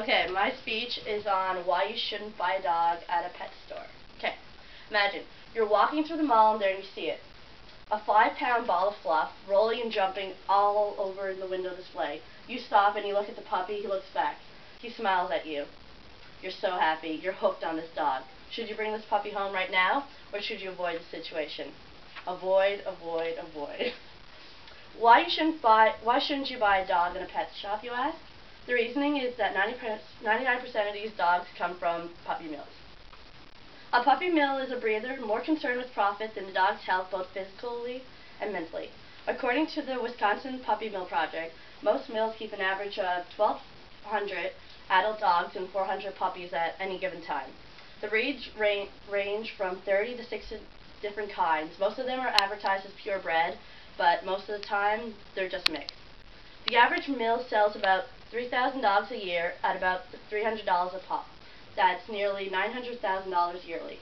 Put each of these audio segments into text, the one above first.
Okay, my speech is on why you shouldn't buy a dog at a pet store. Okay, imagine you're walking through the mall and there you see it. A 5-pound ball of fluff rolling and jumping all over the window display. You stop and you look at the puppy, he looks back. He smiles at you. You're so happy, you're hooked on this dog. Should you bring this puppy home right now, or should you avoid the situation? Avoid, avoid, avoid. Why shouldn't you buy a dog in a pet shop, you ask? The reasoning is that 99% of these dogs come from puppy mills. A puppy mill is a breeder more concerned with profit than the dog's health both physically and mentally. According to the Wisconsin Puppy Mill Project, most mills keep an average of 1,200 adult dogs and 400 puppies at any given time. The breeds range from 30 to 60 different kinds. Most of them are advertised as purebred, but most of the time they're just mixed. The average mill sells about 3,000 dogs a year at about $300 a pup. That's nearly $900,000 yearly.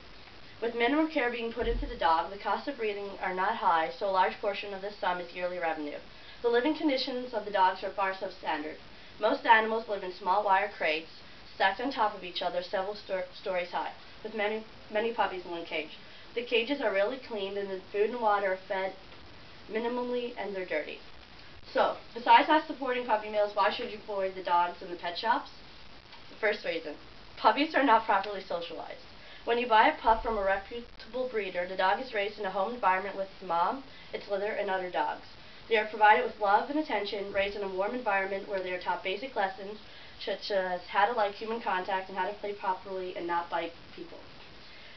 With minimum care being put into the dog, the cost of breeding are not high, so a large portion of this sum is yearly revenue. The living conditions of the dogs are far substandard. Most animals live in small wire crates, stacked on top of each other several stories high, with many puppies in one cage. The cages are rarely cleaned, and the food and water are fed minimally, and they're dirty. So, besides not supporting puppy mills, why should you avoid the dogs in the pet shops? The first reason, puppies are not properly socialized. When you buy a pup from a reputable breeder, the dog is raised in a home environment with its mom, its litter, and other dogs. They are provided with love and attention, raised in a warm environment where they are taught basic lessons, such as how to like human contact and how to play properly and not bite people.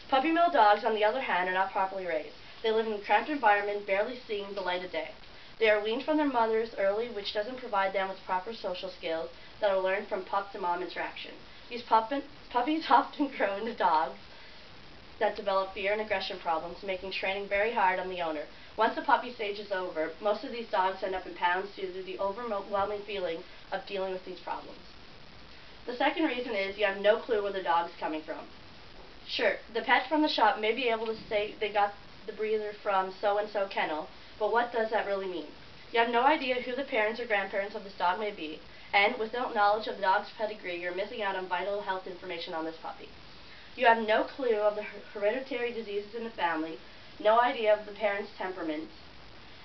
Puppy mill dogs, on the other hand, are not properly raised. They live in a cramped environment, barely seeing the light of day. They are weaned from their mothers early, which doesn't provide them with proper social skills that are learned from pup-to-mom interaction. These puppies often grow into dogs that develop fear and aggression problems, making training very hard on the owner. Once the puppy stage is over, most of these dogs end up in pounds due to the overwhelming feeling of dealing with these problems. The second reason is you have no clue where the dog is coming from. Sure, the pet from the shop may be able to say they got the breeder from so-and-so kennel, but what does that really mean? You have no idea who the parents or grandparents of this dog may be, and without knowledge of the dog's pedigree, you're missing out on vital health information on this puppy. You have no clue of the hereditary diseases in the family, no idea of the parents' temperaments,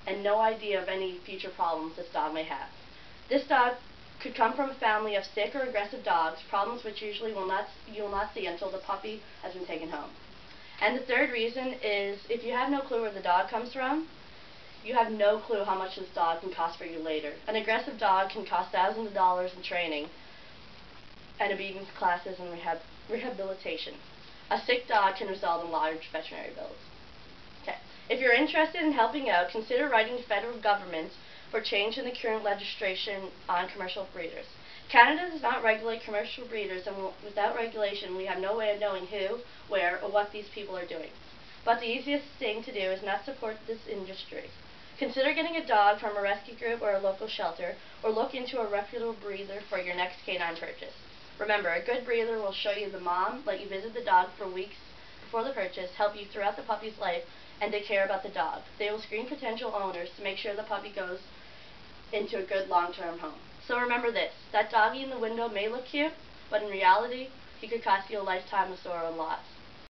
and no idea of any future problems this dog may have. This dog could come from a family of sick or aggressive dogs, problems which usually you will not see until the puppy has been taken home. And the third reason is if you have no clue where the dog comes from, you have no clue how much this dog can cost for you later. An aggressive dog can cost thousands of dollars in training and obedience classes and rehabilitation. A sick dog can result in large veterinary bills. Okay. If you're interested in helping out, consider writing to federal governments for change in the current legislation on commercial breeders. Canada does not regulate commercial breeders, and without regulation we have no way of knowing who, where, or what these people are doing. But the easiest thing to do is not support this industry. Consider getting a dog from a rescue group or a local shelter, or look into a reputable breeder for your next canine purchase. Remember, a good breeder will show you the mom, let you visit the dog for weeks before the purchase, help you throughout the puppy's life, and they care about the dog. They will screen potential owners to make sure the puppy goes into a good long-term home. So remember this, that doggy in the window may look cute, but in reality, he could cost you a lifetime of sorrow and loss.